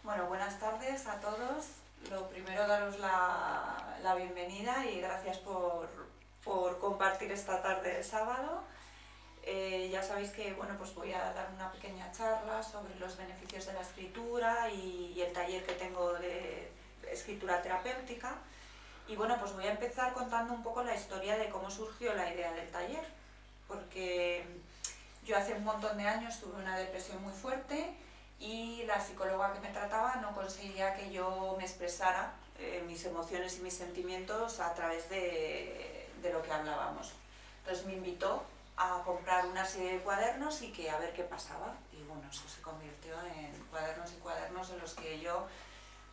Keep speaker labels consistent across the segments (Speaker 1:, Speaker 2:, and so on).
Speaker 1: Bueno, buenas tardes a todos. Lo primero, daros la bienvenida y gracias por compartir esta tarde de sábado. Ya sabéis que pues voy a dar una pequeña charla sobre los beneficios de la escritura y el taller que tengo de escritura terapéutica. Y pues voy a empezar contando un poco la historia de cómo surgió la idea del taller, porque yo hace un montón de años tuve una depresión muy fuerte y la psicóloga que me trataba no conseguía que yo me expresara mis emociones y mis sentimientos a través de lo que hablábamos. Entonces me invitó a comprar una serie de cuadernos y que a ver qué pasaba. Y eso se convirtió en cuadernos y cuadernos en los que yo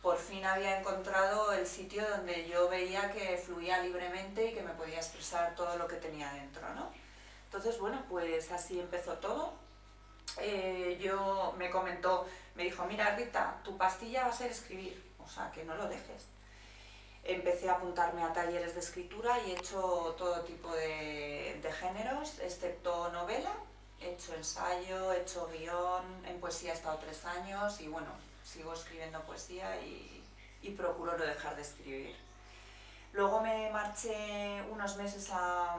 Speaker 1: por fin había encontrado el sitio donde yo veía que fluía libremente y que me podía expresar todo lo que tenía dentro, ¿no? Entonces, pues así empezó todo. Me dijo, mira Rita, tu pastilla va a ser escribir, o sea, que no lo dejes. Empecé a apuntarme a talleres de escritura y he hecho todo tipo de géneros, excepto novela. He hecho ensayo, he hecho guión, en poesía he estado 3 años y sigo escribiendo poesía y procuro no dejar de escribir. Luego me marché unos meses a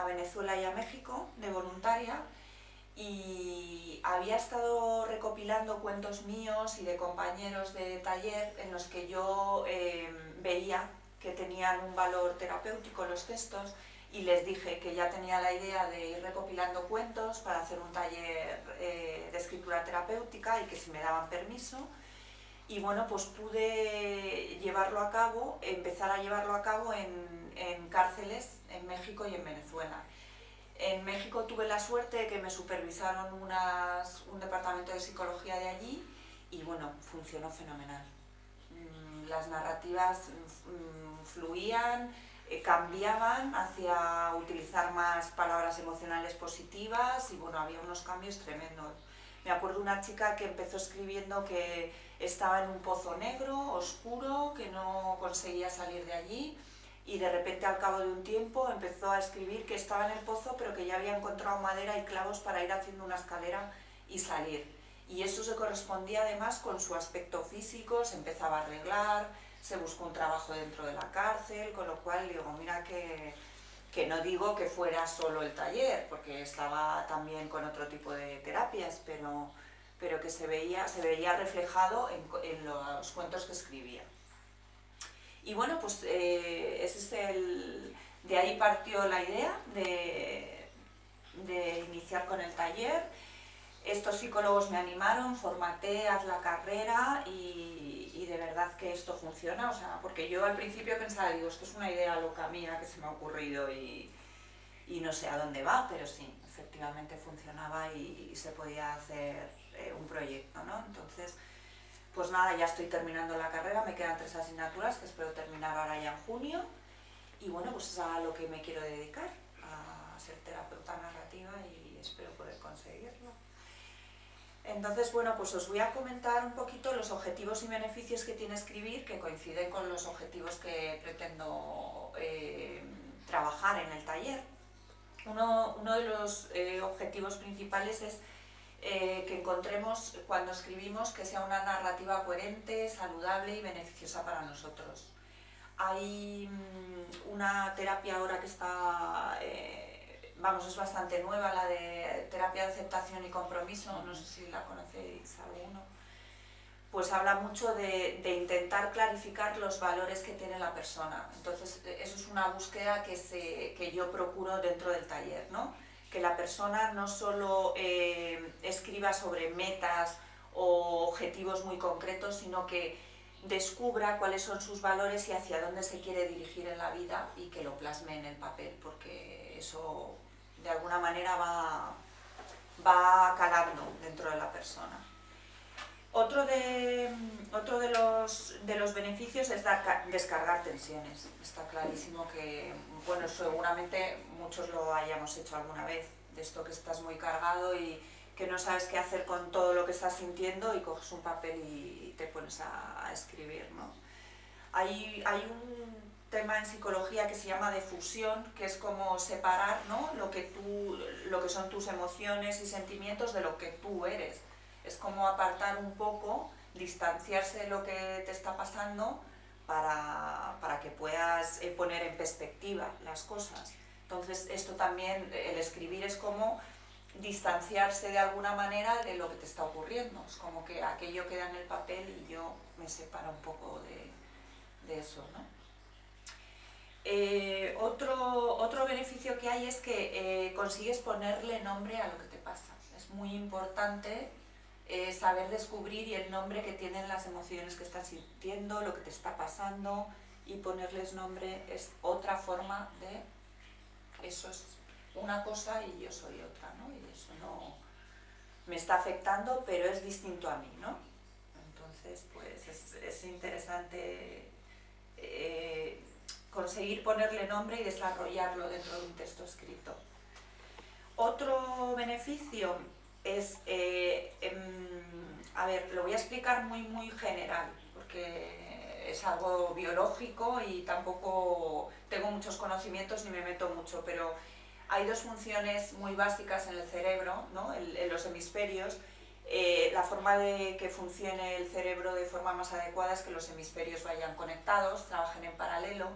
Speaker 1: Venezuela y a México de voluntaria y había estado recopilando cuentos míos y de compañeros de taller en los que yo veía que tenían un valor terapéutico los textos y les dije que ya tenía la idea de ir recopilando cuentos para hacer un taller de escritura terapéutica y que si me daban permiso. Y pues pude llevarlo a cabo, empezar a llevarlo a cabo en cárceles en México y en Venezuela. En México tuve la suerte de que me supervisaron un departamento de psicología de allí y funcionó fenomenal. Las narrativas fluían, cambiaban hacia utilizar más palabras emocionales positivas y había unos cambios tremendos. Me acuerdo una chica que empezó escribiendo que estaba en un pozo negro, oscuro, que no conseguía salir de allí y de repente al cabo de un tiempo empezó a escribir que estaba en el pozo pero que ya había encontrado madera y clavos para ir haciendo una escalera y salir. Y eso se correspondía además con su aspecto físico, se empezaba a arreglar, se buscó un trabajo dentro de la cárcel, con lo cual digo, mira que no digo que fuera solo el taller, porque estaba también con otro tipo de terapias, pero que se veía reflejado en los cuentos que escribía. Y ese es de ahí partió la idea de iniciar con el taller. Estos psicólogos me animaron, formaté, haz la carrera y de verdad que esto funciona, porque yo al principio pensaba, esto es una idea loca mía que se me ha ocurrido y no sé a dónde va, pero sí, efectivamente funcionaba y se podía hacer un proyecto, ¿no? Entonces, pues nada, ya estoy terminando la carrera, me quedan 3 asignaturas que espero terminar ahora ya en junio y pues es a lo que me quiero dedicar, a ser terapeuta narrativa y espero poder conseguirlo. Entonces, pues os voy a comentar un poquito los objetivos y beneficios que tiene escribir, que coinciden con los objetivos que pretendo trabajar en el taller. Uno de los objetivos principales es que encontremos cuando escribimos que sea una narrativa coherente, saludable y beneficiosa para nosotros. Hay una terapia ahora que está, es bastante nueva, la de terapia de aceptación y compromiso, no sé si la conocéis alguno. Pues habla mucho de intentar clarificar los valores que tiene la persona. Entonces, eso es una búsqueda que yo procuro dentro del taller, ¿no? Que la persona no solo escriba sobre metas o objetivos muy concretos, sino que descubra cuáles son sus valores y hacia dónde se quiere dirigir en la vida y que lo plasme en el papel, porque eso de alguna manera va calando dentro de la persona. Otro de los beneficios es descargar tensiones. Está clarísimo que, seguramente muchos lo hayamos hecho alguna vez, de esto que estás muy cargado y que no sabes qué hacer con todo lo que estás sintiendo y coges un papel y te pones a escribir, ¿no? Hay un tema en psicología que se llama defusión, que es como separar, ¿no? lo que son tus emociones y sentimientos de lo que tú eres. Es como apartar un poco distanciarse de lo que te está pasando para que puedas poner en perspectiva las cosas. Entonces esto también, el escribir es como distanciarse de alguna manera de lo que te está ocurriendo, es como que aquello queda en el papel y yo me separo un poco de eso, ¿no? Otro beneficio que hay es que consigues ponerle nombre a lo que te pasa. Es muy importante saber descubrir y el nombre que tienen las emociones que estás sintiendo, lo que te está pasando, y ponerles nombre es otra forma de eso es una cosa y yo soy otra, ¿no? Y eso no me está afectando, pero es distinto a mí, ¿no? Entonces, pues es interesante conseguir ponerle nombre y desarrollarlo dentro de un texto escrito. Otro beneficio es, a ver, lo voy a explicar muy general, porque es algo biológico y tampoco tengo muchos conocimientos ni me meto mucho, pero hay dos funciones muy básicas en el cerebro, ¿no? En los hemisferios. La forma de que funcione el cerebro de forma más adecuada es que los hemisferios vayan conectados, trabajen en paralelo,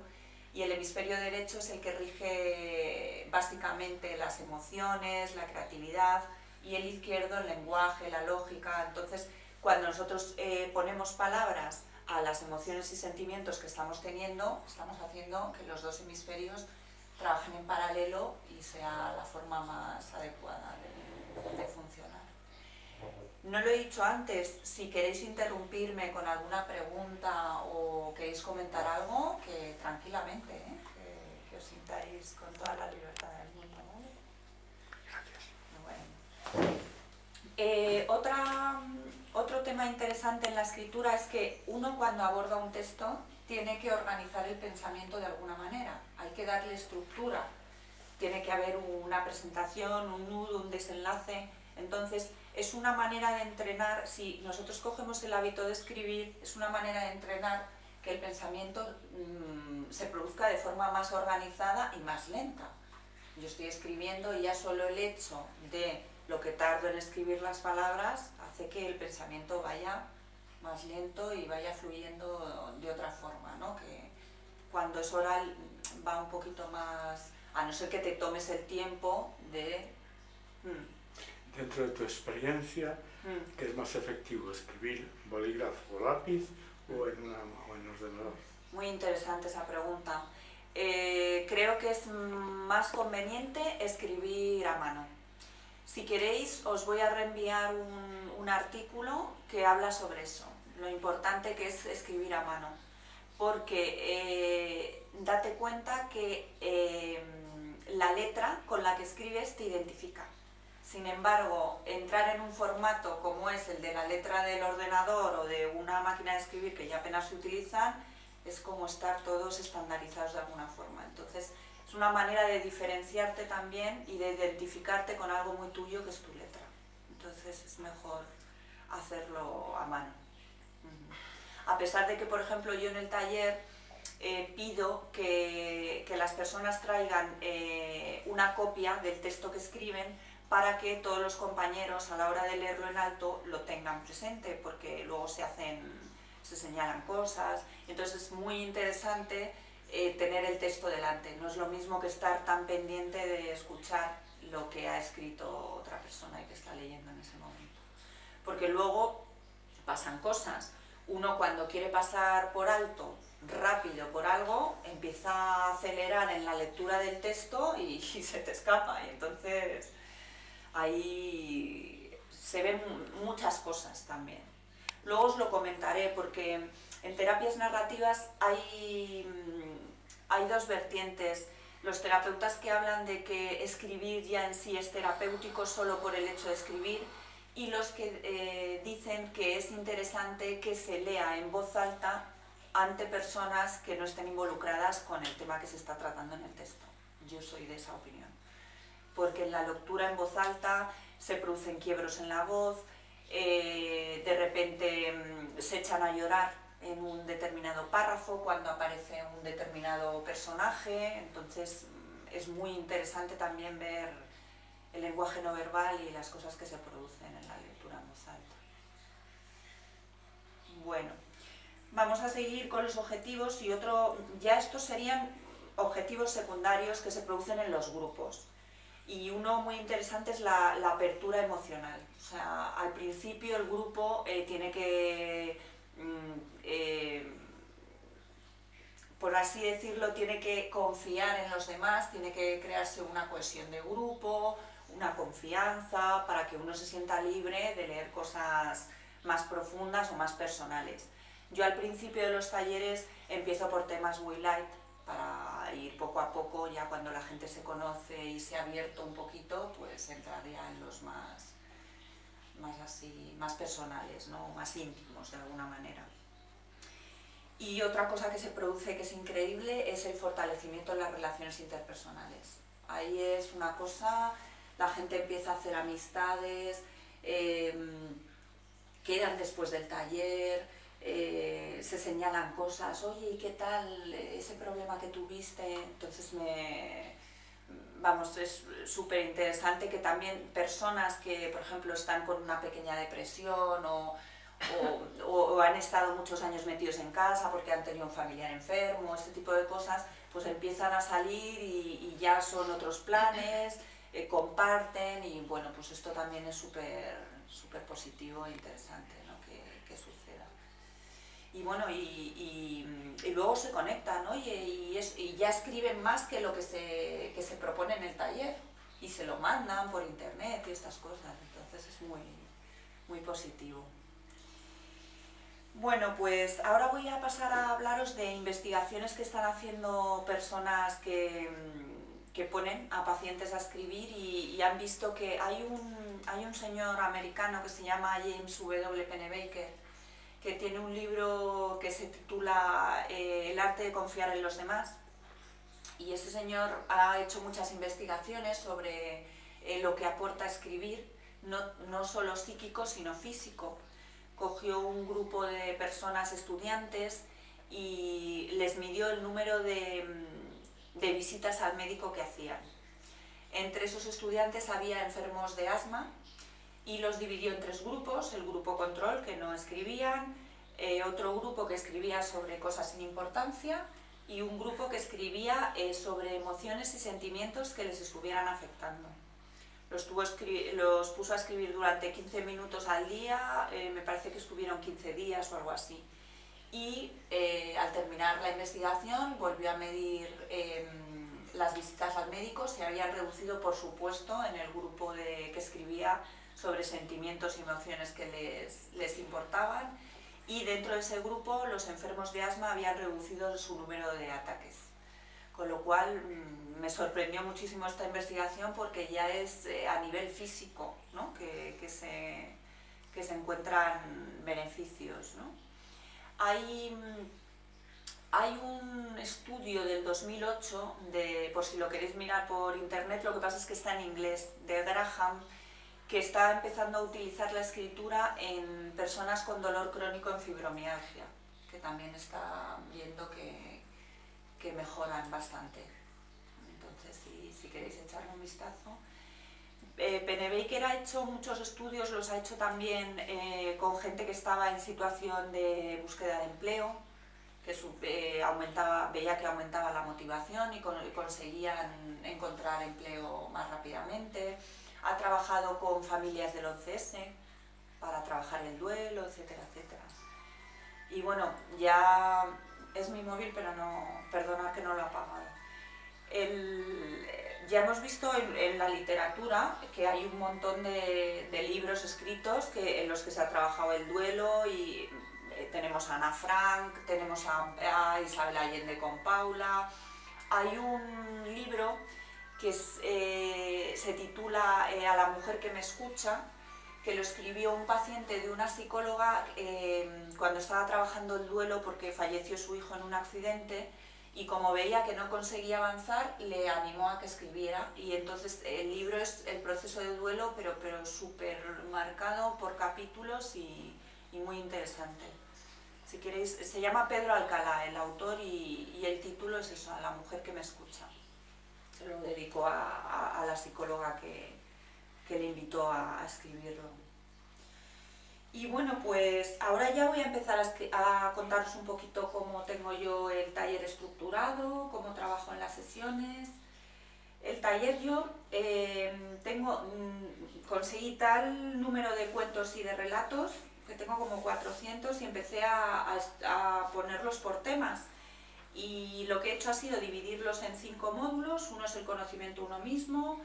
Speaker 1: y el hemisferio derecho es el que rige básicamente las emociones, la creatividad, y el izquierdo el lenguaje, la lógica. Entonces, cuando nosotros ponemos palabras a las emociones y sentimientos que estamos teniendo, estamos haciendo que los dos hemisferios trabajen en paralelo y sea la forma más adecuada de funcionar. No lo he dicho antes, si queréis interrumpirme con alguna pregunta o queréis comentar algo, que tranquilamente, que os sintáis con toda la libertad del mundo, ¿vale? Bueno. Otro tema interesante en la escritura es que uno, cuando aborda un texto, tiene que organizar el pensamiento de alguna manera, hay que darle estructura, tiene que haber una presentación, un nudo, un desenlace. Entonces es una manera de entrenar, si nosotros cogemos el hábito de escribir, es una manera de entrenar que el pensamiento se produzca de forma más organizada y más lenta. Yo estoy escribiendo y ya solo el hecho de lo que tardo en escribir las palabras hace que el pensamiento vaya más lento y vaya fluyendo de otra forma, ¿no? Que cuando es oral va un poquito más, a no ser que te tomes el tiempo de...
Speaker 2: Dentro de tu experiencia, ¿qué es más efectivo, escribir bolígrafo o lápiz o en ordenador?
Speaker 1: Muy interesante esa pregunta. Creo que es más conveniente escribir a mano. Si queréis, os voy a reenviar un artículo que habla sobre eso, lo importante que es escribir a mano, porque date cuenta que la letra con la que escribes te identifica. Sin embargo, entrar en un formato como es el de la letra del ordenador o de una máquina de escribir que ya apenas se utilizan, es como estar todos estandarizados de alguna forma. Entonces, es una manera de diferenciarte también y de identificarte con algo muy tuyo que es tu letra. Entonces, es mejor hacerlo a mano. A pesar de que, por ejemplo, yo en el taller pido que las personas traigan una copia del texto que escriben para que todos los compañeros a la hora de leerlo en alto lo tengan presente, porque luego se señalan cosas. Entonces es muy interesante tener el texto delante. No es lo mismo que estar tan pendiente de escuchar lo que ha escrito otra persona y que está leyendo en ese momento. Porque luego pasan cosas. Uno, cuando quiere pasar por alto rápido por algo, empieza a acelerar en la lectura del texto y se te escapa, y entonces ahí se ven muchas cosas también. Luego os lo comentaré, porque en terapias narrativas hay dos vertientes. Los terapeutas que hablan de que escribir ya en sí es terapéutico solo por el hecho de escribir, y los que dicen que es interesante que se lea en voz alta ante personas que no estén involucradas con el tema que se está tratando en el texto. Yo soy de esa opinión, porque en la lectura en voz alta se producen quiebros en la voz, de repente se echan a llorar en un determinado párrafo cuando aparece un determinado personaje. Entonces es muy interesante también ver el lenguaje no verbal y las cosas que se producen en la lectura en voz alta. vamos a seguir con los objetivos y ya estos serían objetivos secundarios que se producen en los grupos. Y uno muy interesante es la apertura emocional. O sea, al principio el grupo tiene que, por así decirlo, tiene que confiar en los demás, tiene que crearse una cohesión de grupo, una confianza, para que uno se sienta libre de leer cosas más profundas o más personales. Yo al principio de los talleres empiezo por temas muy light, para ir poco a poco, ya cuando la gente se conoce y se ha abierto un poquito, pues entraría en los más personales, ¿no? Más íntimos de alguna manera. Y otra cosa que se produce que es increíble es el fortalecimiento de las relaciones interpersonales. Ahí es una cosa, la gente empieza a hacer amistades, quedan después del taller, se señalan cosas, oye, ¿y qué tal ese problema que tuviste? Entonces es súper interesante que también personas que, por ejemplo, están con una pequeña depresión o han estado muchos años metidos en casa porque han tenido un familiar enfermo, este tipo de cosas, pues empiezan a salir y ya son otros planes, comparten, y bueno, pues esto también es súper positivo e interesante, ¿no? que suceda. Y bueno, y luego se conectan, ¿no? y ya escriben más que lo que se propone en el taller, y se lo mandan por internet y estas cosas, entonces es muy positivo. Bueno, pues ahora voy a pasar a hablaros de investigaciones que están haciendo personas que ponen a pacientes a escribir y han visto que hay un señor americano que se llama James W. Pennebaker, que tiene un libro que se titula El arte de confiar en los demás, y ese señor ha hecho muchas investigaciones sobre lo que aporta escribir, no solo psíquico sino físico. Cogió un grupo de personas estudiantes y les midió el número de visitas al médico que hacían. Entre esos estudiantes había enfermos de asma y los dividió en 3 grupos: el grupo control, que no escribían, otro grupo que escribía sobre cosas sin importancia, y un grupo que escribía sobre emociones y sentimientos que les estuvieran afectando. Los puso a escribir durante 15 minutos al día, me parece que estuvieron 15 días o algo así. Y al terminar la investigación volvió a medir las visitas al médico. Se habían reducido, por supuesto, en el grupo que escribía sobre sentimientos y emociones que les importaban, y dentro de ese grupo los enfermos de asma habían reducido su número de ataques. Con lo cual me sorprendió muchísimo esta investigación, porque ya es a nivel físico, ¿no? que se encuentran beneficios, ¿no? Hay un estudio del 2008, por si lo queréis mirar por internet, lo que pasa es que está en inglés, de Graham, que está empezando a utilizar la escritura en personas con dolor crónico en fibromialgia, que también está viendo que mejoran bastante. Entonces, si queréis echarle un vistazo. Pennebaker ha hecho muchos estudios, los ha hecho también con gente que estaba en situación de búsqueda de empleo, que veía que aumentaba la motivación y conseguían encontrar empleo más rápidamente. Ha trabajado con familias del 11S para trabajar el duelo, etcétera, etcétera. Y bueno, ya es mi móvil, pero perdonad que no lo he apagado. Ya hemos visto en la literatura que hay un montón de libros escritos en los que se ha trabajado el duelo, y tenemos a Ana Frank, tenemos a Isabel Allende con Paula. Hay un libro que se titula A la mujer que me escucha, que lo escribió un paciente de una psicóloga cuando estaba trabajando el duelo porque falleció su hijo en un accidente, y como veía que no conseguía avanzar, le animó a que escribiera, y entonces el libro es el proceso de duelo, pero súper marcado por capítulos y muy interesante. Si queréis, se llama Pedro Alcalá el autor, y el título es eso, A la mujer que me escucha. Se lo dedicó a la psicóloga que le invitó a escribirlo. Y bueno, pues ahora ya voy a empezar a contaros un poquito cómo tengo yo el taller estructurado, cómo trabajo en las sesiones. El taller yo conseguí tal número de cuentos y de relatos, que tengo como 400, y empecé a ponerlos por temas. Y lo que he hecho ha sido dividirlos en 5 módulos. Uno es el conocimiento uno mismo,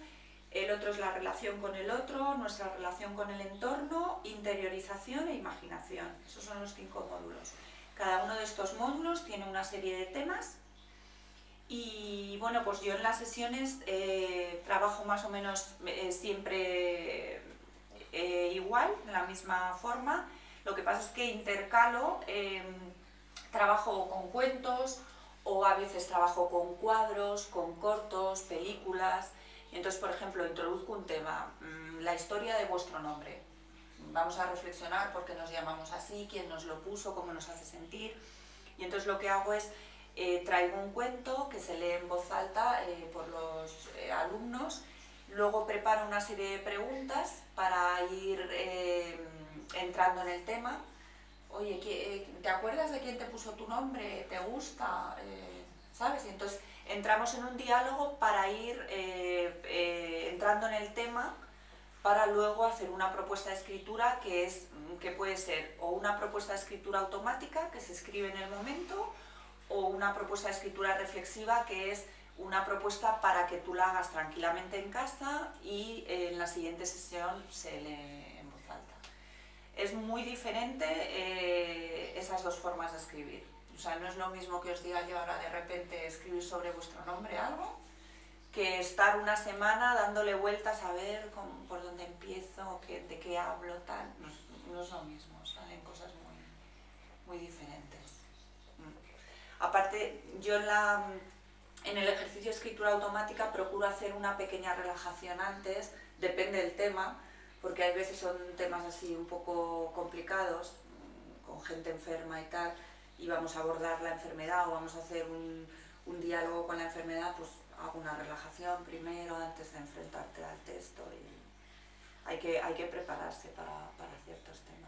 Speaker 1: el otro es la relación con el otro, nuestra relación con el entorno, interiorización e imaginación. Esos son los 5 módulos. Cada uno de estos módulos tiene una serie de temas y bueno, pues yo en las sesiones trabajo más o menos siempre igual, de la misma forma. Lo que pasa es que intercalo, trabajo con cuentos o a veces trabajo con cuadros, con cortos, películas. Y entonces, por ejemplo, introduzco un tema, la historia de vuestro nombre. Vamos a reflexionar por qué nos llamamos así, quién nos lo puso, cómo nos hace sentir. Y entonces lo que hago es, traigo un cuento que se lee en voz alta por los alumnos, luego preparo una serie de preguntas para ir entrando en el tema. Oye, ¿te acuerdas de quién te puso tu nombre? ¿Te gusta? ¿Sabes? Y entonces entramos en un diálogo para ir entrando en el tema, para luego hacer una propuesta de escritura que puede ser o una propuesta de escritura automática que se escribe en el momento, o una propuesta de escritura reflexiva que es una propuesta para que tú la hagas tranquilamente en casa y en la siguiente sesión se lee en voz alta. Es muy diferente esas dos formas de escribir. O sea, no es lo mismo que os diga yo ahora de repente escribir sobre vuestro nombre algo, que estar una semana dándole vueltas a ver por dónde empiezo, de qué hablo, tal. No es lo mismo, salen cosas muy diferentes. Aparte, yo en el ejercicio de escritura automática procuro hacer una pequeña relajación antes, depende del tema, porque hay veces son temas así un poco complicados, con gente enferma y tal, y vamos a abordar la enfermedad o vamos a hacer un diálogo con la enfermedad, pues hago una relajación primero antes de enfrentarte al texto y hay que prepararse para ciertos temas.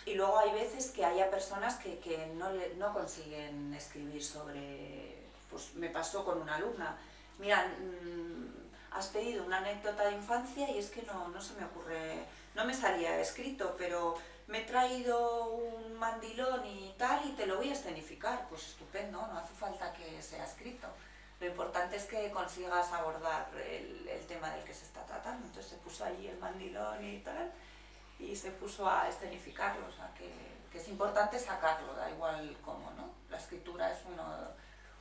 Speaker 1: Y luego hay veces que haya personas que no consiguen escribir sobre... Pues me pasó con una alumna. Mira, has pedido una anécdota de infancia y es que no se me ocurre... No me salía escrito, pero me he traído un mandilón y tal y te lo voy a escenificar. Pues estupendo, no hace falta que sea escrito. Lo importante es que consigas abordar el tema del que se está tratando. Entonces se puso allí el mandilón y tal... y se puso a escenificarlo, o sea, que es importante sacarlo, da igual cómo, ¿no? La escritura es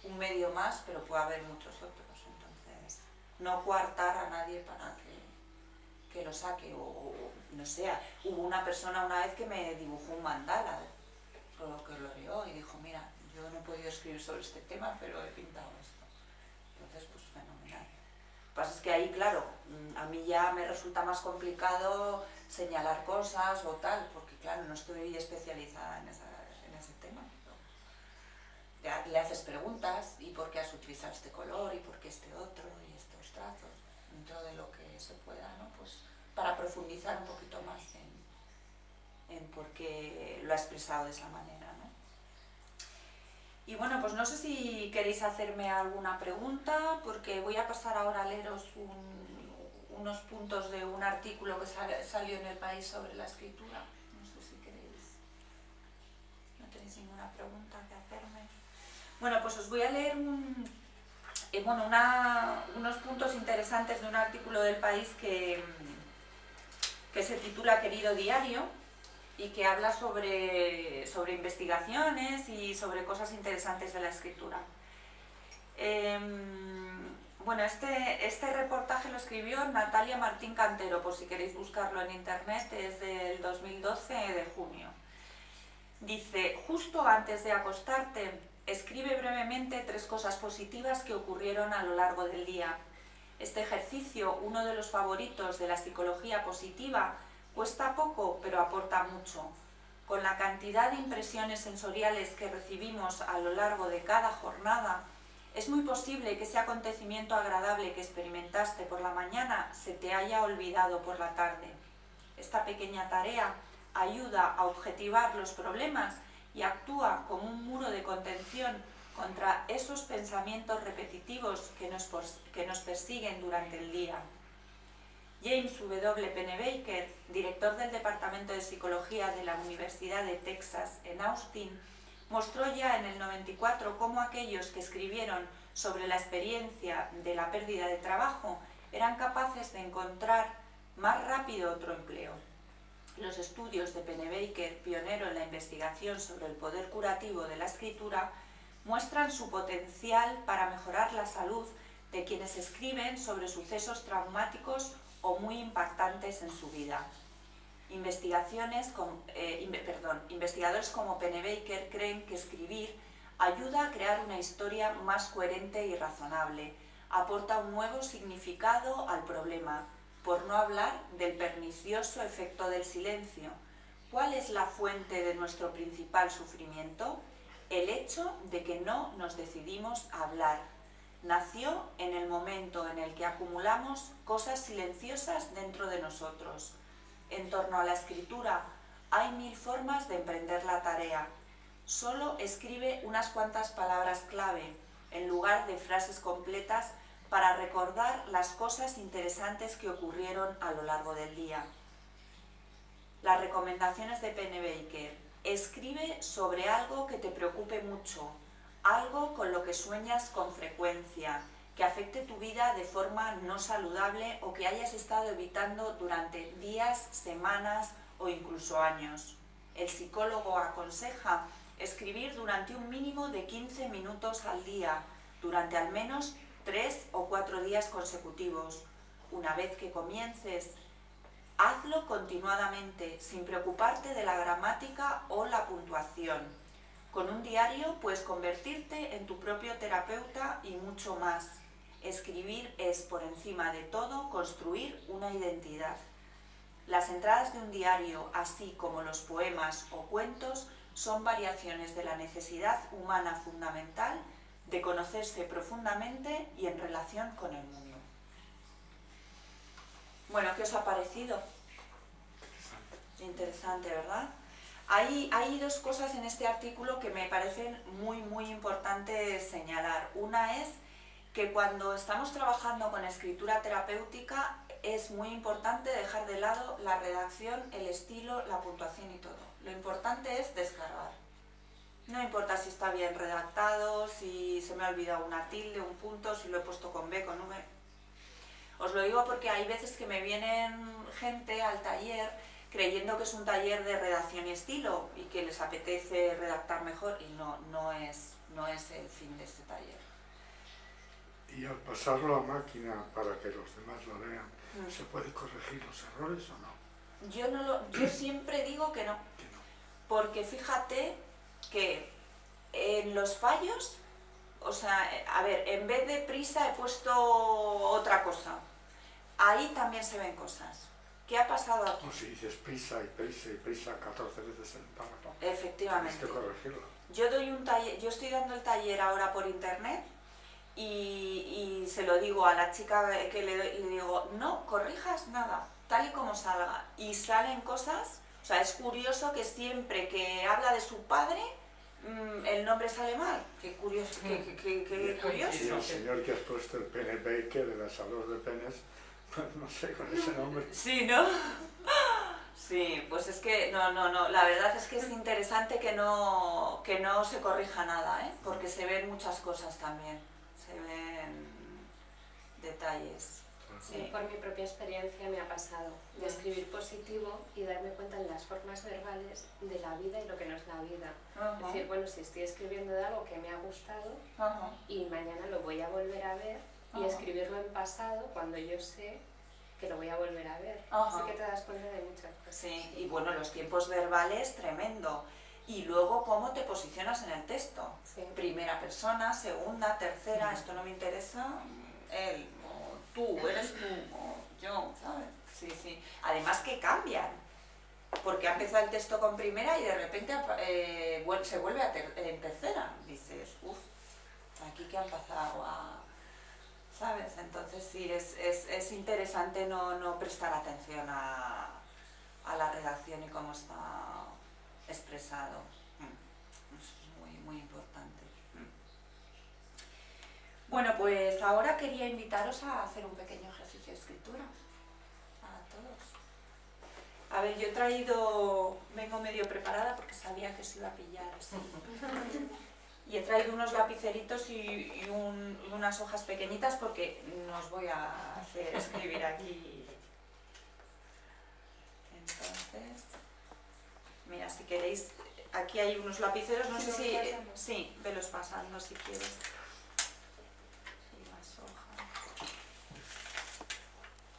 Speaker 1: un medio más, pero puede haber muchos otros, entonces no coartar a nadie para que lo saque, o no sé, hubo una persona una vez que me dibujó un mandala, que lo leyó y dijo, mira, yo no he podido escribir sobre este tema, pero he pintado esto, entonces pues fenomenal. Lo que pasa es que ahí, claro, a mí ya me resulta más complicado señalar cosas o tal, porque claro, no estoy especializada en ese tema. Ya le haces preguntas, ¿y por qué has utilizado este color? ¿Y por qué este otro? ¿Y estos trazos? Dentro de lo que se pueda, ¿no? Pues para profundizar un poquito más en por qué lo ha expresado de esa manera, ¿no? Y bueno, pues no sé si queréis hacerme alguna pregunta, porque voy a pasar ahora a leeros unos puntos de un artículo que salió en El País sobre la escritura. No sé si queréis. ¿No tenéis ninguna pregunta que hacerme? Bueno, pues os voy a leer unos puntos interesantes de un artículo del País que se titula Querido Diario y que habla sobre investigaciones y sobre cosas interesantes de la escritura. Bueno, este reportaje lo escribió Natalia Martín Cantero, por si queréis buscarlo en internet, es del 2012 de junio. Dice, justo antes de acostarte, escribe brevemente 3 cosas positivas que ocurrieron a lo largo del día. Este ejercicio, uno de los favoritos de la psicología positiva, cuesta poco, pero aporta mucho. Con la cantidad de impresiones sensoriales que recibimos a lo largo de cada jornada, es muy posible que ese acontecimiento agradable que experimentaste por la mañana se te haya olvidado por la tarde. Esta pequeña tarea ayuda a objetivar los problemas y actúa como un muro de contención contra esos pensamientos repetitivos que nos persiguen durante el día. James W. Pennebaker, director del Departamento de Psicología de la Universidad de Texas en Austin, mostró ya en el 94 cómo aquellos que escribieron sobre la experiencia de la pérdida de trabajo eran capaces de encontrar más rápido otro empleo. Los estudios de Pennebaker, pionero en la investigación sobre el poder curativo de la escritura, muestran su potencial para mejorar la salud de quienes escriben sobre sucesos traumáticos o muy impactantes en su vida. Investigadores como Pennebaker creen que escribir ayuda a crear una historia más coherente y razonable, aporta un nuevo significado al problema, por no hablar del pernicioso efecto del silencio. ¿Cuál es la fuente de nuestro principal sufrimiento? El hecho de que no nos decidimos a hablar. Nació en el momento en el que acumulamos cosas silenciosas dentro de nosotros. En torno a la escritura hay 1000 formas de emprender la tarea. Solo escribe unas cuantas palabras clave, en lugar de frases completas, para recordar las cosas interesantes que ocurrieron a lo largo del día. Las recomendaciones de Pennebaker: escribe sobre algo que te preocupe mucho, algo con lo que sueñas con frecuencia, que afecte tu vida de forma no saludable o que hayas estado evitando durante días, semanas o incluso años. El psicólogo aconseja escribir durante un mínimo de 15 minutos al día, durante al menos 3 o 4 días consecutivos. Una vez que comiences, hazlo continuadamente, sin preocuparte de la gramática o la puntuación. Con un diario puedes convertirte en tu propio terapeuta y mucho más. Escribir es, por encima de todo, construir una identidad. Las entradas de un diario, así como los poemas o cuentos, son variaciones de la necesidad humana fundamental de conocerse profundamente y en relación con el mundo. Bueno, ¿qué os ha parecido? Interesante, ¿verdad? Hay 2 cosas en este artículo que me parecen muy importantes señalar. Una es que cuando estamos trabajando con escritura terapéutica es muy importante dejar de lado la redacción, el estilo, la puntuación y todo. Lo importante es descargar. No importa si está bien redactado, si se me ha olvidado una tilde, un punto, si lo he puesto con B, con V. Os lo digo porque hay veces que me vienen gente al taller creyendo que es un taller de redacción y estilo y que les apetece redactar mejor, y no es el fin de este taller.
Speaker 2: Y al pasarlo a máquina para que los demás lo lean, ¿se puede corregir los errores o no?
Speaker 1: Yo siempre digo que no. Porque fíjate que en los fallos, o sea, a ver, en vez de prisa he puesto otra cosa. Ahí también se ven cosas. ¿Qué ha pasado aquí?
Speaker 2: O si dices prisa y prisa 14 veces en el párrafo.
Speaker 1: Efectivamente.
Speaker 2: Tienes que corregirlo.
Speaker 1: Yo estoy dando el taller ahora por internet y se lo digo a la chica que le digo, no corrijas nada, tal y como salga. Y salen cosas, o sea, es curioso que siempre que habla de su padre, el nombre sale mal. Qué curioso. Qué curioso.
Speaker 2: Y el señor que has puesto, el Pennebaker, de las salas de penes, no sé, con ese nombre.
Speaker 1: Sí, ¿no? Sí, pues es que no, la verdad es que es interesante que no se corrija nada, ¿eh? Porque se ven muchas cosas también, se ven detalles.
Speaker 3: Sí, por mi propia experiencia me ha pasado de escribir positivo y darme cuenta en las formas verbales de la vida y lo que no es la vida. Es decir, bueno, si estoy escribiendo de algo que me ha gustado y mañana lo voy a volver a ver y escribirlo en pasado cuando yo sé que lo voy a volver a ver. Así que te das cuenta de muchas cosas.
Speaker 1: Sí, y bueno, los tiempos verbales, tremendo. Y luego cómo te posicionas en el texto.
Speaker 3: Sí.
Speaker 1: Primera persona, segunda, tercera, esto no me interesa, él, o tú, eres tú, o yo, ¿sabes? Sí. Además que cambian, porque ha empezado el texto con primera y de repente se vuelve en tercera. Dices, aquí que han pasado a... ¿Sabes? Entonces sí, es interesante no prestar atención a a la redacción y cómo está expresado. Eso es muy, muy importante. Bueno, pues ahora quería invitaros a hacer un pequeño ejercicio de escritura. A todos. A ver, yo he traído, vengo medio preparada porque sabía que se iba a pillar así. Y he traído unos lapiceritos y unas hojas pequeñitas porque no os voy a hacer escribir aquí. Entonces, mira, si queréis, aquí hay unos lapiceros, no sé si... Sí, velos pasando si quieres. Y las hojas.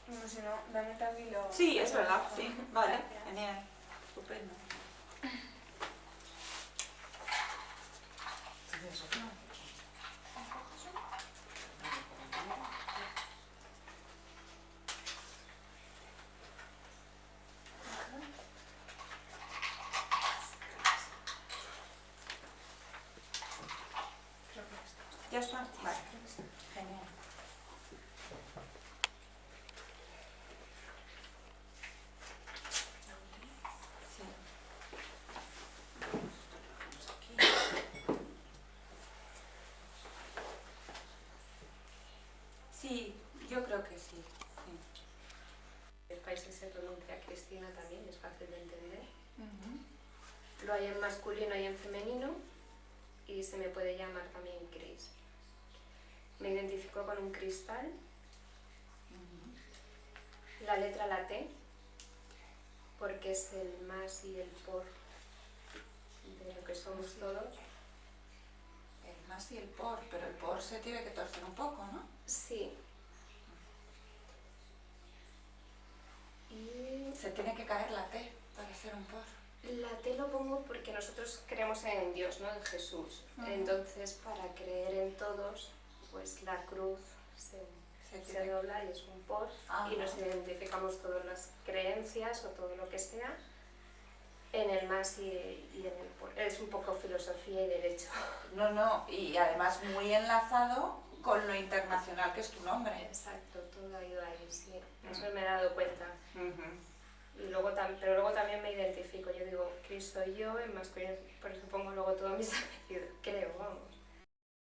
Speaker 4: No, si no, dame también lo...
Speaker 1: Sí, es verdad, sí, vale, genial, estupendo. ¿Ya está? Vale, genial. Sí, yo creo que sí.
Speaker 3: En países se pronuncia Cristina también, es fácil de entender. Lo hay en masculino y en femenino y se me puede llamar también Cris. Me identifico con un cristal, la letra la T, porque es el más y el por de lo que somos todos.
Speaker 1: El más y el por, pero el por se tiene que torcer un poco, ¿no?
Speaker 3: Sí. Y
Speaker 1: Se tiene que caer la T para ser un por.
Speaker 3: la T lo pongo porque nosotros creemos en Dios, ¿no? En Jesús. Entonces, para creer en todos, pues la cruz se dobla y es un por. Y nos identificamos todas las creencias o todo lo que sea en el más y en el por. Es un poco filosofía y derecho.
Speaker 1: No, y además muy enlazado con lo internacional que es tu nombre.
Speaker 3: Exacto, todo ha ido ahí, sí. Eso me he dado cuenta. Y luego pero luego también me identifico. Yo digo, Cris soy yo, en masculino, por eso pongo luego todos mis apellidos. Creo, vamos.